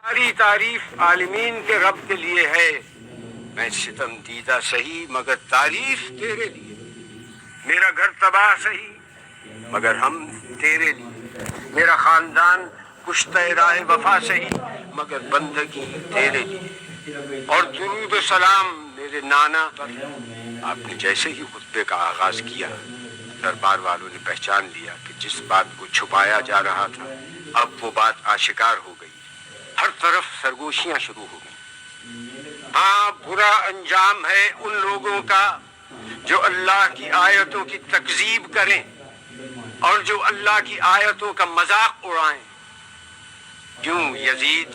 ساری تعریف عالمین کے رب کے لیے ہے، میں ستم دیدہ سہی مگر تعریف تیرے لیے، میرا گھر تباہ سہی مگر ہم تیرے لیے، میرا خاندان کشتہ راہ وفا سہی مگر بندگی تیرے لیے، اور درود و سلام میرے نانا پر۔ آپ نے جیسے ہی خطبے کا آغاز کیا، دربار والوں نے پہچان لیا کہ جس بات کو چھپایا جا رہا تھا اب وہ بات آشکار ہو گئی، ہر طرف سرگوشیاں شروع ہو گئیں۔ ہاں، برا انجام ہے ان لوگوں کا جو اللہ کی آیتوں کی تکذیب کریں اور جو اللہ کی آیتوں کا مذاق اڑائیں۔ کیوں یزید،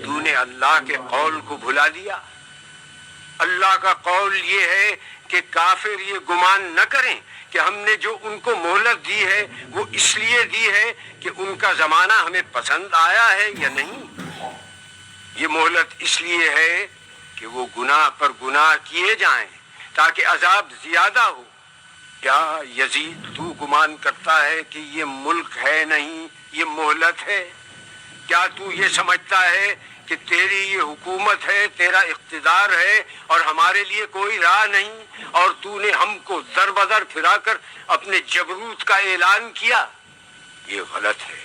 تو نے اللہ کے قول کو بھلا دیا؟ اللہ کا قول یہ ہے کہ کافر یہ گمان نہ کریں کہ ہم نے جو ان کو مہلت دی ہے وہ اس لیے دی ہے کہ ان کا زمانہ ہمیں پسند آیا ہے یا نہیں۔ یہ مہلت اس لیے ہے کہ وہ گناہ پر گناہ کیے جائیں تاکہ عذاب زیادہ ہو۔ کیا یزید تو گمان کرتا ہے کہ یہ ملک ہے نہیں، یہ مہلت ہے؟ کیا تو یہ سمجھتا ہے کہ تیری یہ حکومت ہے، تیرا اقتدار ہے اور ہمارے لیے کوئی راہ نہیں، اور تو نے ہم کو در بدر پھرا کر اپنے جبروت کا اعلان کیا؟ یہ غلط ہے۔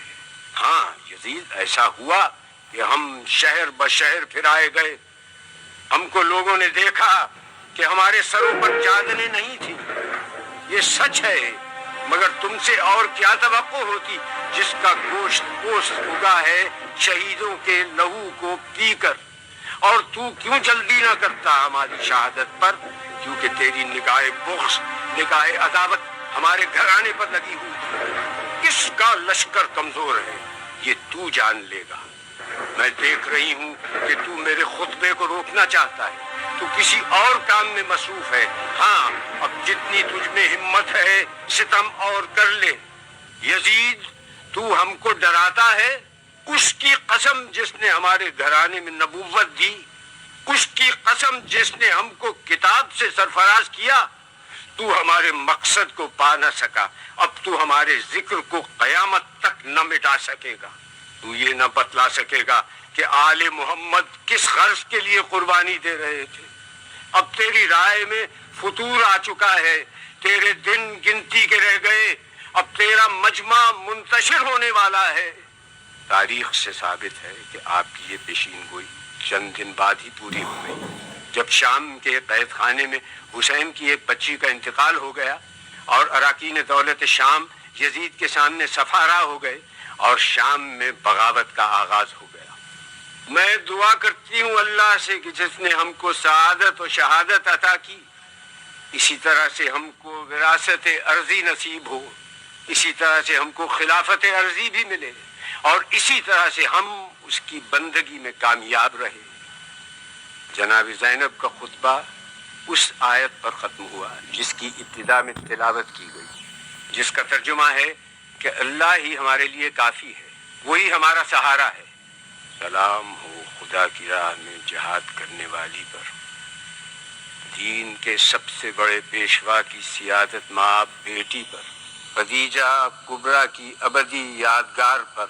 ہاں یزید، ایسا ہوا کہ ہم شہر بشہر پھرائے گئے، ہم کو لوگوں نے دیکھا کہ ہمارے سروں پر چادریں نہیں تھی، یہ سچ ہے، مگر تم سے اور کیا توقع ہوتی جس کا گوشت پوست اگا ہے شہیدوں کے لہو کو پی کر؟ اور تو کیوں جلدی نہ کرتا ہماری شہادت پر؟ کیونکہ تیری نگاہ بغض، نگاہ عداوت ہمارے گھرانے پر لگی ہوئی تھی۔ کس کا لشکر کمزور ہے یہ تو جان لے گا۔ میں دیکھ رہی ہوں کہ تو میرے خطبے کو روکنا چاہتا ہے، تو کسی اور کام میں مصروف ہے۔ ہاں، اب جتنی تجھ میں ہمت ہے ستم اور کر لے۔ یزید، تو ہم کو ڈراتا ہے؟ اس کی قسم جس نے ہمارے گھرانے میں نبوت دی، اس کی قسم جس نے ہم کو کتاب سے سرفراز کیا، تو ہمارے مقصد کو پا نہ سکا، اب تو ہمارے ذکر کو قیامت تک نہ مٹا سکے گا۔ تو یہ نہ بتلا سکے گا کہ آل محمد کس غرض کے لیے قربانی دے رہے تھے۔ اب تیری رائے میں فتور آ چکا ہے، تیرے دن گنتی کے رہ گئے، اب تیرا مجمع منتشر ہونے والا ہے۔ تاریخ سے ثابت ہے کہ آپ کی یہ پیشین گوئی چند دن بعد ہی پوری ہو گئی، جب شام کے قید خانے میں حسین کی ایک بچی کا انتقال ہو گیا اور اراکین دولت شام یزید کے سامنے سفارا ہو گئے اور شام میں بغاوت کا آغاز ہو گیا۔ میں دعا کرتی ہوں اللہ سے کہ جس نے ہم کو سعادت و شہادت عطا کی، اسی طرح سے ہم کو وراثت ارضی نصیب ہو، اسی طرح سے ہم کو خلافت ارضی بھی ملے، اور اسی طرح سے ہم اس کی بندگی میں کامیاب رہے۔ جناب زینب کا خطبہ اس آیت پر ختم ہوا جس کی ابتدا میں تلاوت کی گئی، جس کا ترجمہ ہے کہ اللہ ہی ہمارے لیے کافی ہے، وہی ہمارا سہارا ہے۔ سلام ہو خدا کی راہ میں جہاد کرنے والی پر، دین کے سب سے بڑے پیشوا کی سیادت ماں بیٹی پر، خدیجہ کبریٰ کی ابدی یادگار پر،